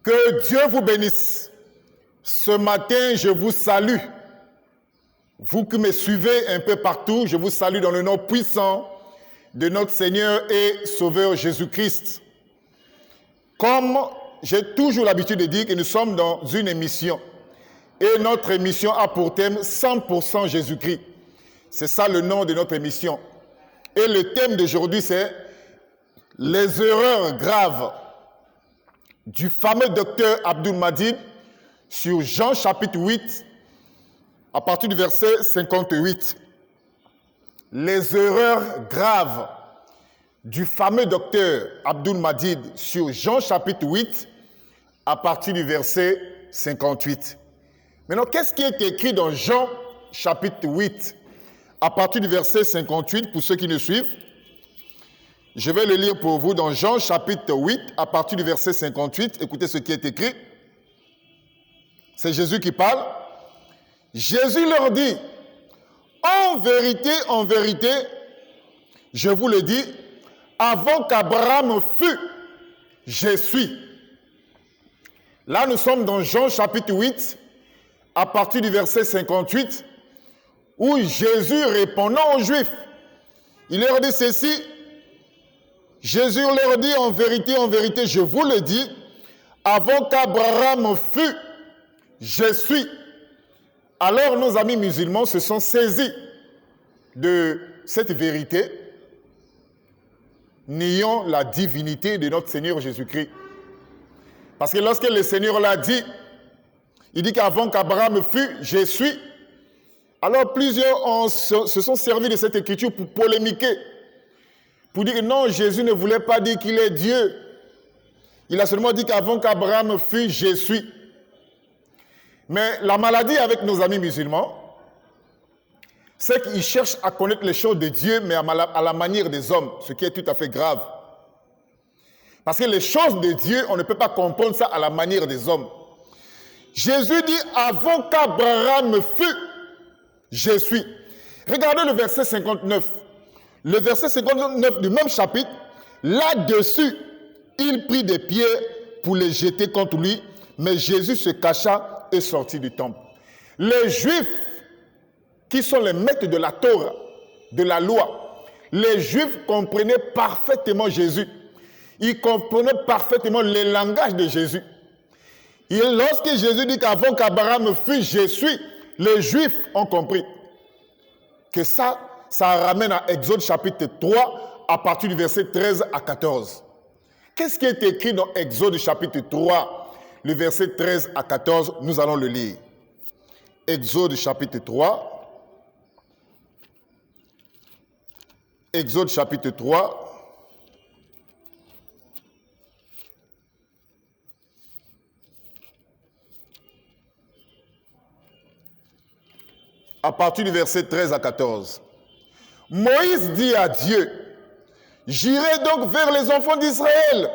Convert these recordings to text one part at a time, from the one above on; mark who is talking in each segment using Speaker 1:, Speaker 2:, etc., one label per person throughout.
Speaker 1: Que Dieu vous bénisse. Ce matin, je vous salue. Vous qui me suivez un peu partout, je vous salue dans le nom puissant de notre Seigneur et Sauveur Jésus-Christ. Comme j'ai toujours l'habitude de dire que nous sommes dans une émission, et notre émission a pour thème 100% Jésus-Christ. C'est ça le nom de notre émission. Et le thème d'aujourd'hui, c'est les erreurs graves du fameux docteur Abdul Majid sur Jean chapitre 8, à partir du verset 58. Les erreurs graves du fameux docteur Abdul Majid sur Jean chapitre 8, à partir du verset 58. Maintenant, qu'est-ce qui est écrit dans Jean chapitre 8, à partir du verset 58, pour ceux qui nous suivent? Je vais le lire pour vous dans Jean chapitre 8, à partir du verset 58. Écoutez ce qui est écrit. C'est Jésus qui parle. Jésus leur dit, en vérité, je vous le dis, avant qu'Abraham fût, je suis. Là, nous sommes dans Jean chapitre 8, à partir du verset 58, où Jésus répondant aux Juifs, il leur dit ceci. Jésus leur dit, en vérité, je vous le dis, avant qu'Abraham fût, je suis. Alors nos amis musulmans se sont saisis de cette vérité, niant la divinité de notre Seigneur Jésus-Christ. Parce que lorsque le Seigneur l'a dit, il dit qu'avant qu'Abraham fût, je suis. Alors plusieurs se sont servis de cette écriture pour polémiquer. Pour dire que non, Jésus ne voulait pas dire qu'il est Dieu. Il a seulement dit qu'avant qu'Abraham fût, je suis. Mais la maladie avec nos amis musulmans, c'est qu'ils cherchent à connaître les choses de Dieu, mais à la manière des hommes, ce qui est tout à fait grave. Parce que les choses de Dieu, on ne peut pas comprendre ça à la manière des hommes. Jésus dit, avant qu'Abraham fût, je suis. Regardez le verset 59. Le verset 59 du même chapitre, là-dessus, il prit des pierres pour les jeter contre lui, mais Jésus se cacha et sortit du temple. Les Juifs, qui sont les maîtres de la Torah, de la loi, les Juifs comprenaient parfaitement Jésus. Ils comprenaient parfaitement le langage de Jésus. Et lorsque Jésus dit qu'avant qu'Abraham fût, je suis, les Juifs ont compris que ça ramène à Exode chapitre 3 à partir du verset 13 à 14. Qu'est-ce qui est écrit dans Exode chapitre 3, le verset 13 à 14? Nous allons le lire. Exode chapitre 3. Exode chapitre 3. À partir du verset 13 à 14. Moïse dit à Dieu, j'irai donc vers les enfants d'Israël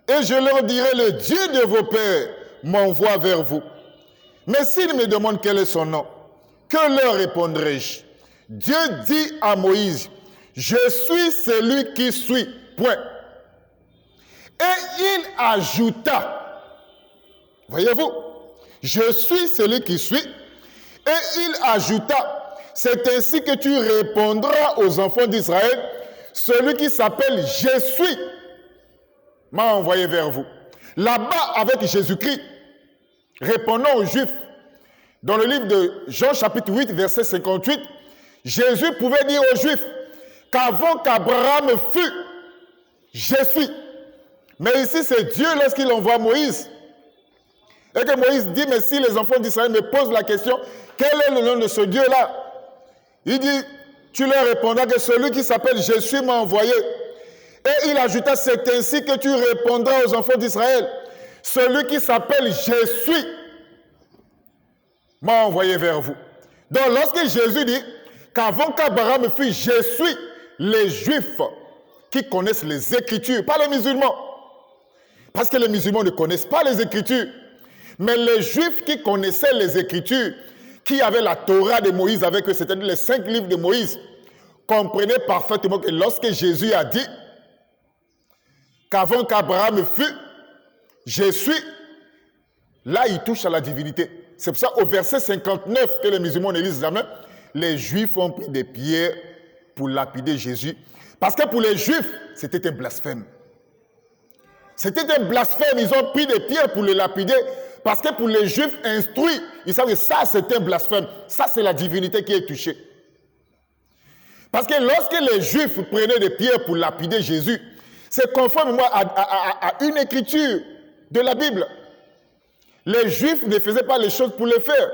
Speaker 1: et je leur dirai, le Dieu de vos pères m'envoie vers vous. Mais s'ils me demandent quel est son nom, que leur répondrai-je? Dieu dit à Moïse, je suis celui qui suis, point. Et il ajouta, voyez-vous, je suis celui qui suis, et il ajouta, c'est ainsi que tu répondras aux enfants d'Israël, celui qui s'appelle je suis m'a envoyé vers vous. Là-bas, avec Jésus-Christ, répondant aux Juifs, dans le livre de Jean chapitre 8, verset 58, Jésus pouvait dire aux Juifs qu'avant qu'Abraham fût, je suis. Mais ici, c'est Dieu lorsqu'il envoie Moïse. Et que Moïse dit, mais si les enfants d'Israël me posent la question, quel est le nom de ce Dieu-là? Il dit, tu leur répondras que celui qui s'appelle je suis m'a envoyé. Et il ajouta, c'est ainsi que tu répondras aux enfants d'Israël. Celui qui s'appelle je suis m'a envoyé vers vous. Donc lorsque Jésus dit qu'avant qu'Abraham fût, je suis, les Juifs qui connaissent les Écritures, pas les musulmans. Parce que les musulmans ne connaissent pas les Écritures. Mais les Juifs qui connaissaient les Écritures, qui avaient la Torah de Moïse avec eux, c'est-à-dire les 5 livres de Moïse, comprenaient parfaitement que lorsque Jésus a dit qu'avant qu'Abraham fût, je suis, là il touche à la divinité. C'est pour ça au verset 59 que les musulmans ne lisent jamais, les Juifs ont pris des pierres pour lapider Jésus. Parce que pour les Juifs, c'était un blasphème. C'était un blasphème, ils ont pris des pierres pour le lapider. Parce que pour les Juifs instruits, ils savent que ça c'est un blasphème. Ça c'est la divinité qui est touchée. Parce que lorsque les Juifs prenaient des pierres pour lapider Jésus, c'est conforme à une écriture de la Bible. Les Juifs ne faisaient pas les choses pour les faire.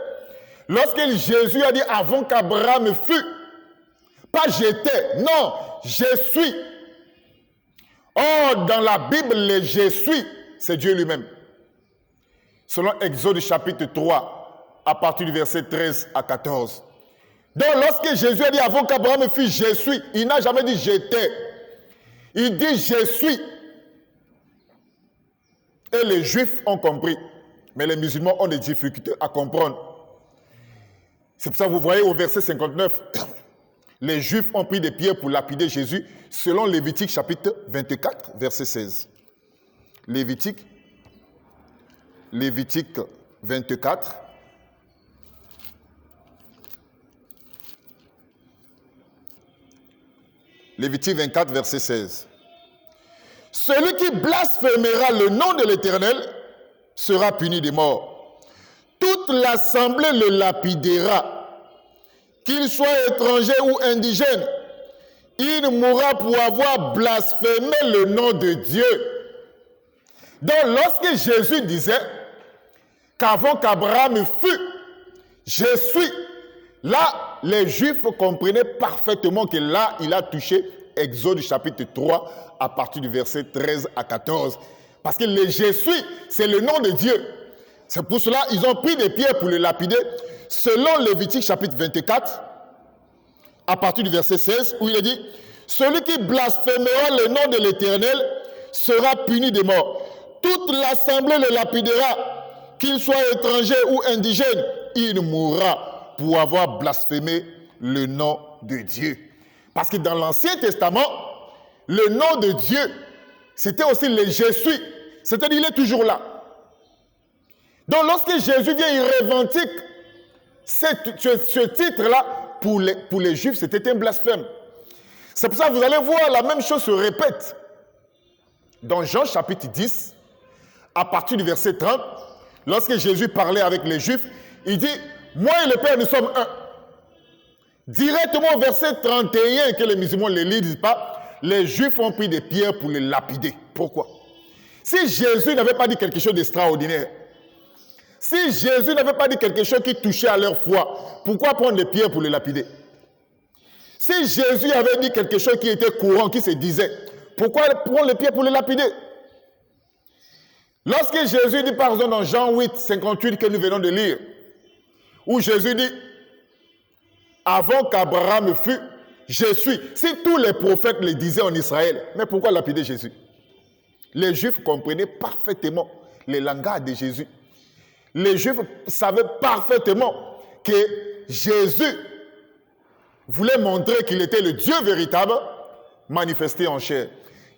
Speaker 1: Lorsque Jésus a dit avant qu'Abraham fût, pas j'étais, non, je suis. Or, dans la Bible, le je suis, c'est Dieu lui-même. Selon Exode chapitre 3, à partir du verset 13 à 14. Donc, lorsque Jésus a dit avant qu'Abraham fût, je suis, il n'a jamais dit j'étais. Il dit je suis. Et les Juifs ont compris. Mais les musulmans ont des difficultés à comprendre. C'est pour ça que vous voyez au verset 59, les Juifs ont pris des pierres pour lapider Jésus, selon Lévitique chapitre 24, verset 16. Lévitique 24. Lévitique 24, verset 16. Celui qui blasphémera le nom de l'Éternel sera puni de mort. Toute l'assemblée le lapidera, qu'il soit étranger ou indigène. Il mourra pour avoir blasphémé le nom de Dieu. Donc, lorsque Jésus disait qu'avant qu'Abraham fût, je suis, là, les Juifs comprenaient parfaitement que là, il a touché Exode chapitre 3 à partir du verset 13 à 14. Parce que le je suis, c'est le nom de Dieu. C'est pour cela qu'ils ont pris des pierres pour le lapider, selon Lévitique chapitre 24, à partir du verset 16, où il est dit « Celui qui blasphémera le nom de l'Éternel sera puni de mort. Toute l'assemblée le lapidera, qu'il soit étranger ou indigène, il mourra pour avoir blasphémé le nom de Dieu. » Parce que dans l'Ancien Testament, le nom de Dieu, c'était aussi le « je suis ». C'est-à-dire il est toujours là. Donc lorsque Jésus vient, il revendique ce titre-là, pour les Juifs, c'était un blasphème. C'est pour ça que vous allez voir, la même chose se répète. Dans Jean chapitre 10, à partir du verset 30, lorsque Jésus parlait avec les Juifs, il dit « Moi et le Père, nous sommes un ». Directement au verset 31, que les musulmans ne lisent pas, les Juifs ont pris des pierres pour les lapider. Pourquoi? Si Jésus n'avait pas dit quelque chose d'extraordinaire, si Jésus n'avait pas dit quelque chose qui touchait à leur foi, pourquoi prendre des pierres pour les lapider? Si Jésus avait dit quelque chose qui était courant, qui se disait, pourquoi prendre les pierres pour les lapider? Lorsque Jésus dit par exemple dans Jean 8, 58 que nous venons de lire, où Jésus dit, avant qu'Abraham fût, je suis. Si tous les prophètes le disaient en Israël, mais pourquoi lapider Jésus? Les Juifs comprenaient parfaitement le langage de Jésus. Les Juifs savaient parfaitement que Jésus voulait montrer qu'il était le Dieu véritable manifesté en chair.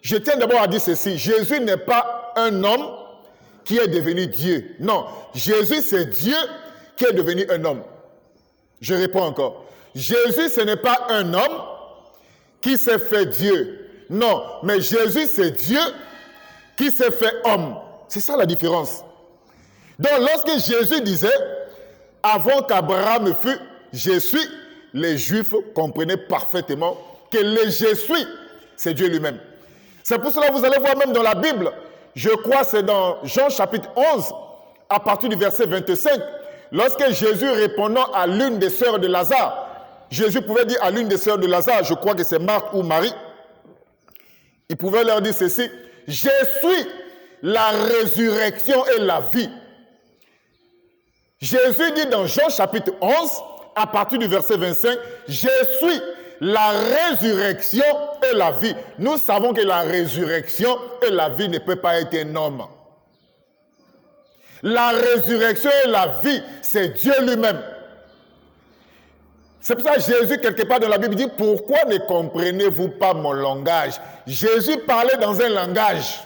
Speaker 1: Je tiens d'abord à dire ceci, Jésus n'est pas un homme qui est devenu Dieu. Non, Jésus c'est Dieu qui est devenu un homme. Je réponds encore. Jésus ce n'est pas un homme qui s'est fait Dieu. Non, mais Jésus c'est Dieu qui s'est fait homme. C'est ça la différence. Donc lorsque Jésus disait, avant qu'Abraham fût, je suis, les Juifs comprenaient parfaitement que le je suis, c'est Dieu lui-même. C'est pour cela que vous allez voir même dans la Bible, je crois c'est dans Jean chapitre 11, à partir du verset 25, lorsque Jésus répondant à l'une des sœurs de Lazare, Jésus pouvait dire à l'une des sœurs de Lazare, je crois que c'est Marthe ou Marie, il pouvait leur dire ceci, je suis la résurrection et la vie. Jésus dit dans Jean chapitre 11, à partir du verset 25, je suis la résurrection et la vie. Nous savons que la résurrection et la vie ne peuvent pas être un homme. La résurrection et la vie, c'est Dieu lui-même. C'est pour ça que Jésus, quelque part dans la Bible, dit « Pourquoi ne comprenez-vous pas mon langage ?» Jésus parlait dans un langage.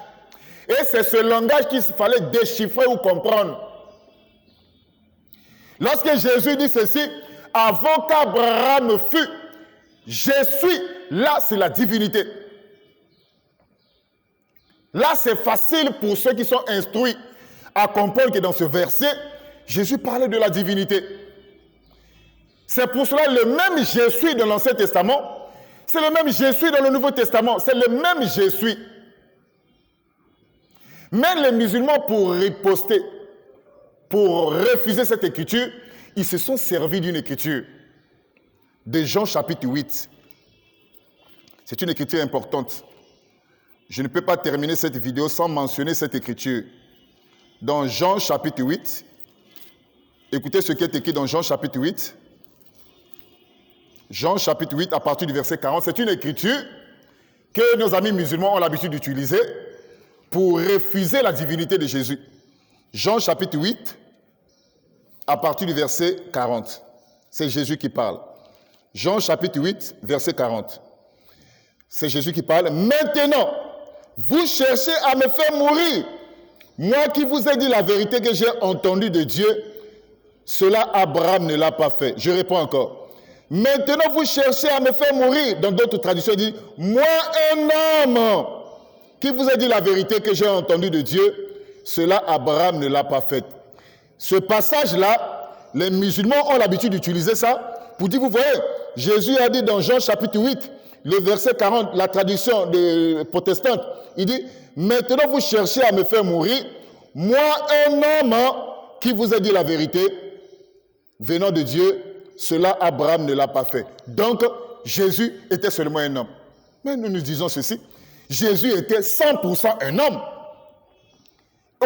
Speaker 1: Et c'est ce langage qu'il fallait déchiffrer ou comprendre. Lorsque Jésus dit ceci, avant qu'Abraham fût, je suis, là c'est la divinité. Là c'est facile pour ceux qui sont instruits à comprendre que dans ce verset, Jésus parlait de la divinité. C'est pour cela le même je suis dans l'Ancien Testament, c'est le même je suis dans le Nouveau Testament, c'est le même je suis. Mais les musulmans, pour riposter, pour refuser cette écriture, ils se sont servis d'une écriture de Jean chapitre 8. C'est une écriture importante. Je ne peux pas terminer cette vidéo sans mentionner cette écriture. Dans Jean chapitre 8, écoutez ce qui est écrit dans Jean chapitre 8. Jean chapitre 8 à partir du verset 40. C'est une écriture que nos amis musulmans ont l'habitude d'utiliser pour refuser la divinité de Jésus. Jean chapitre 8 à partir du verset 40. C'est Jésus qui parle. Jean chapitre 8, verset 40. C'est Jésus qui parle. Maintenant, vous cherchez à me faire mourir. Moi qui vous ai dit la vérité que j'ai entendue de Dieu, cela Abraham ne l'a pas fait. Je réponds encore. Maintenant, vous cherchez à me faire mourir. Dans d'autres traductions, il dit, moi un homme qui vous a dit la vérité que j'ai entendue de Dieu, cela Abraham ne l'a pas fait. Ce passage-là, les musulmans ont l'habitude d'utiliser ça pour dire, vous voyez, Jésus a dit dans Jean chapitre 8, le verset 40, la traduction protestante, il dit, maintenant vous cherchez à me faire mourir, moi un homme qui vous a dit la vérité, venant de Dieu, cela Abraham ne l'a pas fait. Donc, Jésus était seulement un homme. Mais nous nous disons ceci, Jésus était 100% un homme.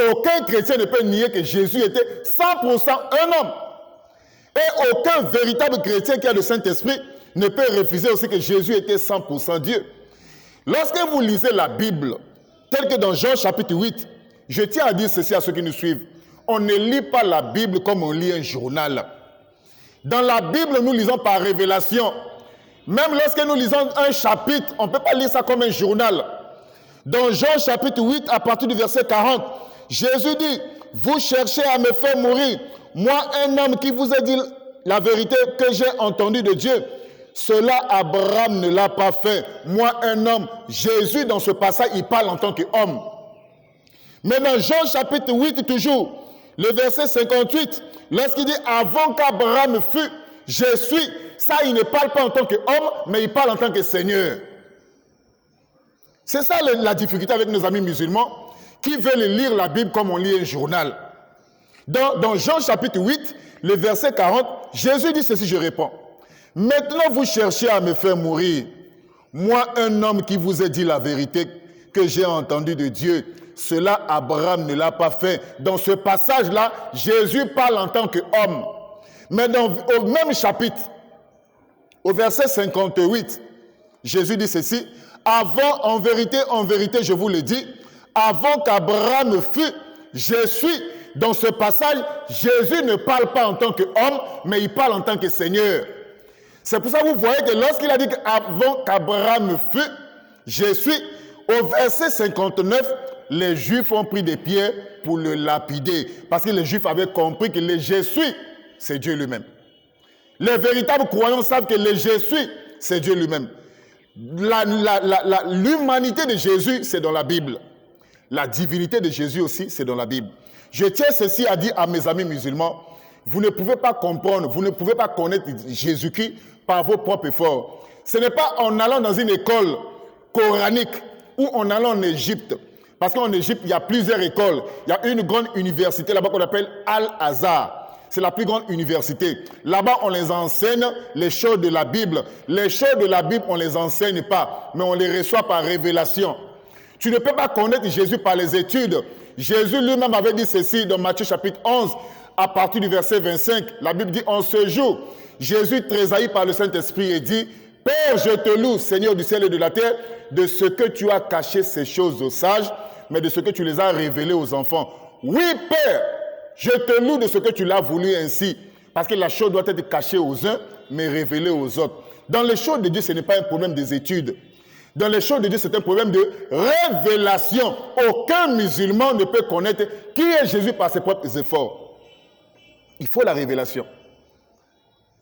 Speaker 1: Aucun chrétien ne peut nier que Jésus était 100% un homme. Et aucun véritable chrétien qui a le Saint-Esprit ne peut refuser aussi que Jésus était 100% Dieu. Lorsque vous lisez la Bible, tel que dans Jean chapitre 8, je tiens à dire ceci à ceux qui nous suivent. On ne lit pas la Bible comme on lit un journal. Dans la Bible, nous lisons par révélation. Même lorsque nous lisons un chapitre, on ne peut pas lire ça comme un journal. Dans Jean chapitre 8, à partir du verset 40, Jésus dit, vous cherchez à me faire mourir. Moi, un homme qui vous a dit la vérité que j'ai entendue de Dieu, cela Abraham ne l'a pas fait. Moi, un homme, Jésus, dans ce passage, il parle en tant qu'homme. Mais dans Jean chapitre 8, toujours, le verset 58, lorsqu'il dit, avant qu'Abraham fût, je suis, ça, il ne parle pas en tant qu'homme, mais il parle en tant que Seigneur. C'est ça la difficulté avec nos amis musulmans qui veulent lire la Bible comme on lit un journal. Dans Jean chapitre 8, le verset 40, Jésus dit ceci, je réponds. Maintenant vous cherchez à me faire mourir. Moi, un homme qui vous a dit la vérité que j'ai entendue de Dieu, cela Abraham ne l'a pas fait. Dans ce passage-là, Jésus parle en tant qu'homme. Mais au même chapitre, au verset 58, Jésus dit ceci, avant, en vérité, je vous le dis, avant qu'Abraham fût, je suis. Dans ce passage, Jésus ne parle pas en tant qu'homme, mais il parle en tant que Seigneur. C'est pour ça que vous voyez que lorsqu'il a dit qu'avant qu'Abraham fût, je suis, au verset 59, les Juifs ont pris des pierres pour le lapider. Parce que les Juifs avaient compris que le je suis, c'est Dieu lui-même. Les véritables croyants savent que le je suis, c'est Dieu lui-même. L'humanité de Jésus, c'est dans la Bible. La divinité de Jésus aussi, c'est dans la Bible. Je tiens ceci à dire à mes amis musulmans, vous ne pouvez pas comprendre, vous ne pouvez pas connaître Jésus-Christ par vos propres efforts. Ce n'est pas en allant dans une école coranique ou en allant en Égypte. Parce qu'en Égypte, il y a plusieurs écoles. Il y a une grande université là-bas qu'on appelle Al-Azhar. C'est la plus grande université. Là-bas, on les enseigne les choses de la Bible. Les choses de la Bible, on ne les enseigne pas, mais on les reçoit par révélation. Tu ne peux pas connaître Jésus par les études. Jésus lui-même avait dit ceci dans Matthieu chapitre 11, à partir du verset 25. La Bible dit, en ce jour, Jésus tressaillit par le Saint-Esprit et dit, Père, je te loue, Seigneur du ciel et de la terre, de ce que tu as caché ces choses aux sages, mais de ce que tu les as révélées aux enfants. Oui, Père, je te loue de ce que tu l'as voulu ainsi, parce que la chose doit être cachée aux uns, mais révélée aux autres. Dans les choses de Dieu, ce n'est pas un problème des études. Dans les choses de Dieu, c'est un problème de révélation. Aucun musulman ne peut connaître qui est Jésus par ses propres efforts. Il faut la révélation.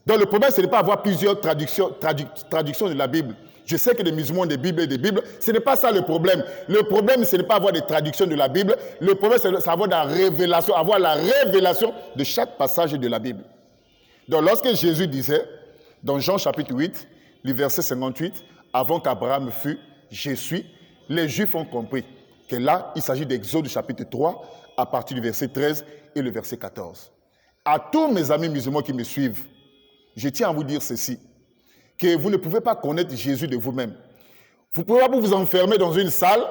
Speaker 1: Donc le problème, ce n'est pas avoir plusieurs traductions de la Bible. Je sais que les musulmans ont des Bibles et des Bibles. Ce n'est pas ça le problème. Le problème, ce n'est pas avoir des traductions de la Bible. Le problème, c'est avoir la révélation de chaque passage de la Bible. Donc lorsque Jésus disait, dans Jean chapitre 8, le verset 58, « Avant qu'Abraham fût, je suis », les Juifs ont compris que là, il s'agit d'Exode chapitre 3, à partir du verset 13 et le verset 14. À tous mes amis musulmans qui me suivent, je tiens à vous dire ceci, que vous ne pouvez pas connaître Jésus de vous-même. Vous ne pouvez pas vous enfermer dans une salle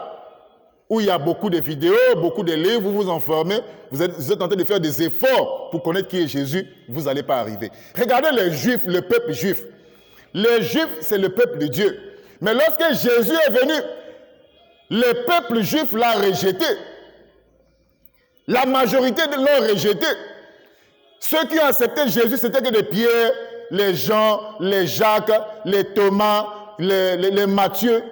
Speaker 1: où il y a beaucoup de vidéos, beaucoup de livres, vous vous enfermez, vous êtes en train de faire des efforts pour connaître qui est Jésus, vous n'allez pas arriver. Regardez les Juifs, le peuple juif. Les Juifs, c'est le peuple de Dieu. Mais lorsque Jésus est venu, le peuple juif l'a rejeté. La majorité l'ont rejeté. Ceux qui ont accepté Jésus, c'était que des Pierre, les Jean, les Jacques, les Thomas, les Matthieu.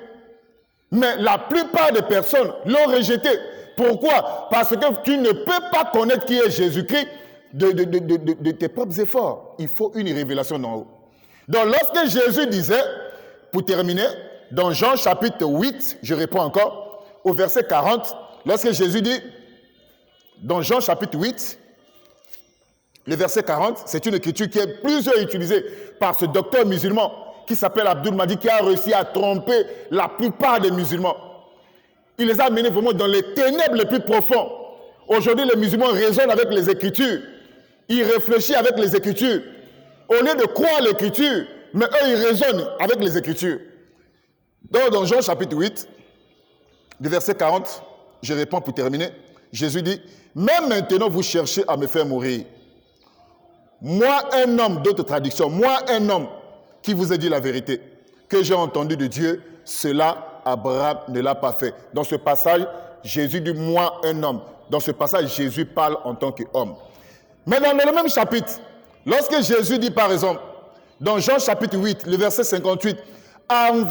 Speaker 1: Mais la plupart des personnes l'ont rejeté. Pourquoi? Parce que tu ne peux pas connaître qui est Jésus-Christ de tes propres efforts. Il faut une révélation d'en haut. Donc lorsque Jésus disait, pour terminer, dans Jean chapitre 8, je réponds encore, au verset 40, lorsque Jésus dit, dans Jean chapitre 8, le verset 40, c'est une écriture qui est plusieurs utilisée par ce docteur musulman qui s'appelle Abdul Mahdi, qui a réussi à tromper la plupart des musulmans. Il les a menés vraiment dans les ténèbres les plus profonds. Aujourd'hui, les musulmans raisonnent avec les Écritures. Ils réfléchissent avec les Écritures. Au lieu de croire l'Écriture, mais eux, ils raisonnent avec les Écritures. Donc, dans Jean chapitre 8, du verset 40, je réponds pour terminer. Jésus dit, « Même maintenant, vous cherchez à me faire mourir. Moi, un homme, d'autres traductions, moi, un homme qui vous a dit la vérité, que j'ai entendu de Dieu, cela, Abraham ne l'a pas fait. » Dans ce passage, Jésus dit, moi, un homme. Dans ce passage, Jésus parle en tant qu'homme. Mais dans le même chapitre, lorsque Jésus dit, par exemple, dans Jean chapitre 8, le verset 58, « En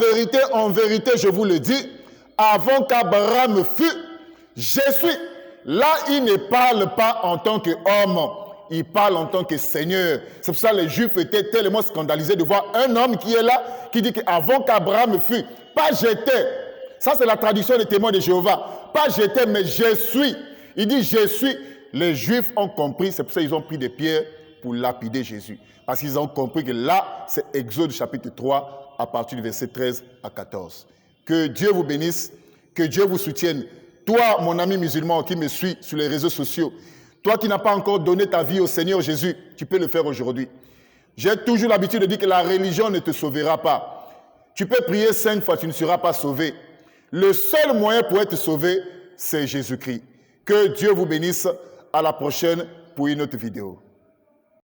Speaker 1: vérité, je vous le dis, avant qu'Abraham fût, je suis. » Là, il ne parle pas en tant qu'homme. Il parle en tant que Seigneur. C'est pour ça que les Juifs étaient tellement scandalisés de voir un homme qui est là, qui dit qu'avant qu'Abraham fût, pas j'étais. Ça, c'est la traduction des témoins de Jéhovah. Pas j'étais, mais je suis. Il dit je suis. Les Juifs ont compris, c'est pour ça qu'ils ont pris des pierres pour lapider Jésus. Parce qu'ils ont compris que là, c'est Exode chapitre 3, à partir du verset 13 à 14. Que Dieu vous bénisse, que Dieu vous soutienne. Toi, mon ami musulman qui me suit sur les réseaux sociaux, toi qui n'as pas encore donné ta vie au Seigneur Jésus, tu peux le faire aujourd'hui. J'ai toujours l'habitude de dire que la religion ne te sauvera pas. Tu peux prier 5 fois, tu ne seras pas sauvé. Le seul moyen pour être sauvé, c'est Jésus-Christ. Que Dieu vous bénisse. À la prochaine pour une autre vidéo.